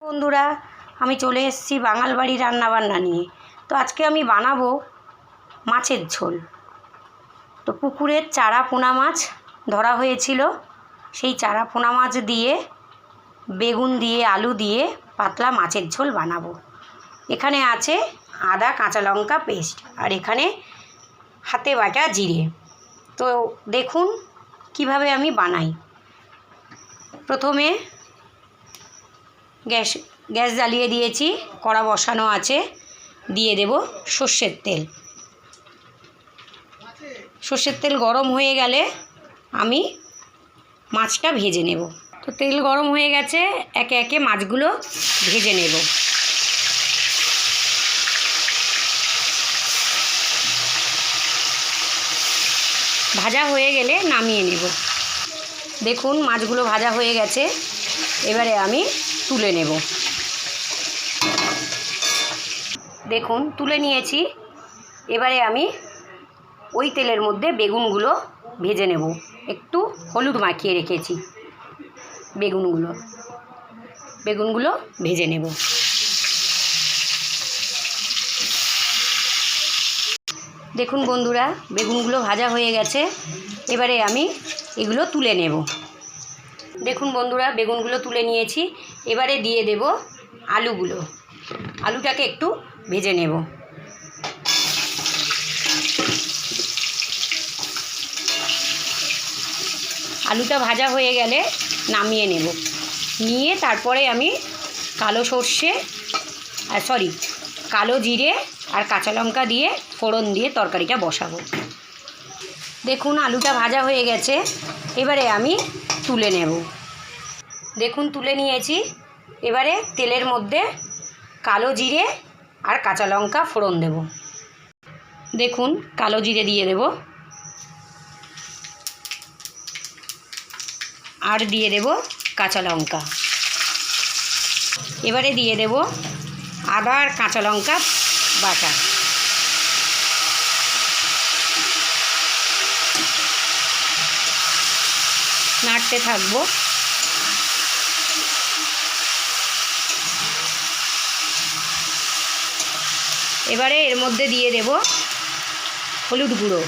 বন্ধুরা, আমি চলে এসেছি বাঙাল বাড়ি রান্নাবান্না নিয়ে। তো আজকে আমি বানাবো মাছের ঝোল। তো পুকুরের চারা পোনা মাছ ধরা হয়েছিল, সেই চারা পোনা মাছ দিয়ে বেগুন দিয়ে আলু দিয়ে পাতলা মাছের ঝোল বানাবো। এখানে আছে আদা কাঁচা লঙ্কা পেস্ট, আর এখানে হাতে বাটা জিরে। তো দেখুন কিভাবে আমি বানাই। প্রথমে গ্যাস জ্বালিয়ে দিয়েছি, কড়া বসানো আছে, দিয়ে দেব সর্ষের তেল। সর্ষের তেল গরম হয়ে গেলে আমি মাছটা ভেজে নেব। তো তেল গরম হয়ে গেছে, একে একে মাছগুলো ভেজে নেব। ভাজা হয়ে গেলে নামিয়ে নেব। দেখুন মাছগুলো ভাজা হয়ে গেছে, এবারে আমি তুলে নেব। দেখুন তুলে নিয়েছি। এবারে আমি ওই তেলের মধ্যে বেগুনগুলো ভেজে নেব। একটু হলুদ মাখিয়ে রেখেছি, বেগুনগুলো ভেজে নেব। দেখুন বন্ধুরা, বেগুনগুলো ভাজা হয়ে গেছে, এবারে আমি এগুলো তুলে নেব। দেখুন বন্ধুরা, বেগুনগুলো তুলে নিয়েছি। এবারে দিয়ে দেব আলুগুলো। আলুটাকে একটু ভেজে নেব। আলুটা ভাজা হয়ে গেলে নামিয়ে নেব। নিয়ে তারপরে আমি কালো জিরে আর কাঁচা লঙ্কা দিয়ে ফোড়ন দিয়ে তরকারিটা বসাবো। দেখুন আলুটা ভাজা হয়ে গেছে, এবারে আমি তুলে নেব। দেখুন তুলে নিয়েছি। এবারে তেলের মধ্যে কালো জিরে আর কাঁচা লঙ্কা ফোড়ন দেব। দেখুন কালো জিরে দিয়ে দেব, আর দিয়ে দেব কাঁচা লঙ্কা। এবারে দিয়ে দেব আদা আর কাঁচা লঙ্কা বাটা। নাড়তে থাকবো। এবারে এর মধ্যে দিয়ে দেব হলুদ গুঁড়ো,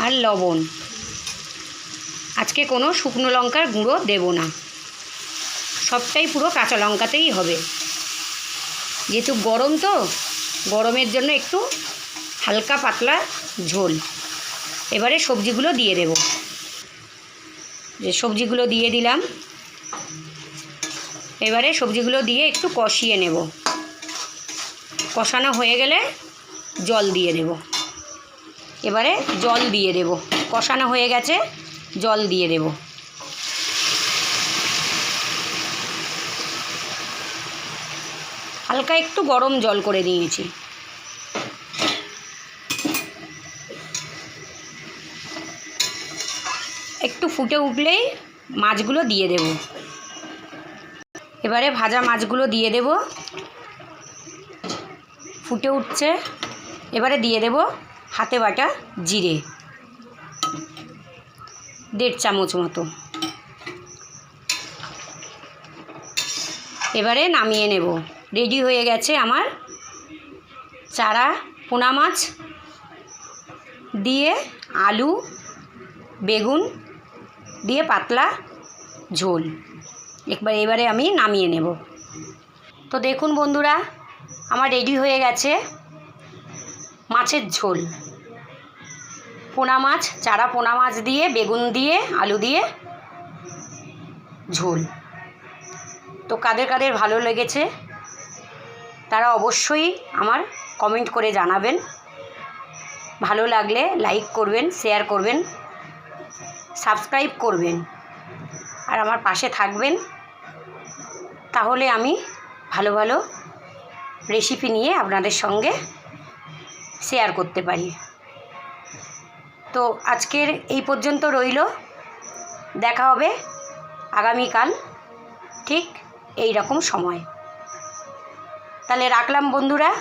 আর লবণ। আজকে কোনো শুকনো লঙ্কার গুঁড়ো দেব না, সবটাই পুরো কাঁচা লঙ্কাতেই হবে। যেহেতু গরম, তো গরমের জন্য একটু হালকা পাতলা ঝোল। এবারে সবজিগুলো দিয়ে দেব। সবজিগুলো দিয়ে দিলাম। এবারে সবজিগুলো দিয়ে একটু কষিয়ে নেব। কষানো হয়ে গেলে জল দিয়ে দেব। এবারে জল দিয়ে দেব। কষানো হয়ে গেছে, জল দিয়ে দেব। হালকা একটু গরম জল করে দিয়েছি। একটু ফুটে উঠলেই মাছগুলো দিয়ে দেব। এবারে ভাজা মাছগুলো দিয়ে দেব। ফুটে উঠছে, এবারে দিয়ে দেব হাতে বাটা জিরে, 1.5 চামচ মতো। এবারে নামিয়ে নেব। রেডি হয়ে গেছে আমার চারা পোনা মাছ দিয়ে আলু বেগুন দিয়ে পাতলা ঝোল। এবারে আমি নামিয়ে নেব। তো দেখুন বন্ধুরা, আমার রেডি হয়ে গেছে মাছের ঝোল। পোনা মাছ, চারা পোনা মাছ দিয়ে বেগুন দিয়ে আলু দিয়ে ঝোল। তো কাদের কাদের ভালো লেগেছে তারা অবশ্যই আমার কমেন্ট করে জানাবেন। ভালো লাগলে লাইক করবেন, শেয়ার করবেন, সাবস্ক্রাইব করবেন, আর আমার পাশে থাকবেন। তাহলে আমি ভালো ভালো রেসিপি নিয়ে আপনাদের সঙ্গে শেয়ার করতে পারি। তো আজকের এই পর্যন্ত রইল। দেখা হবে আগামীকাল ঠিক এই রকম সময়। তাহলে রাখলাম বন্ধুরা।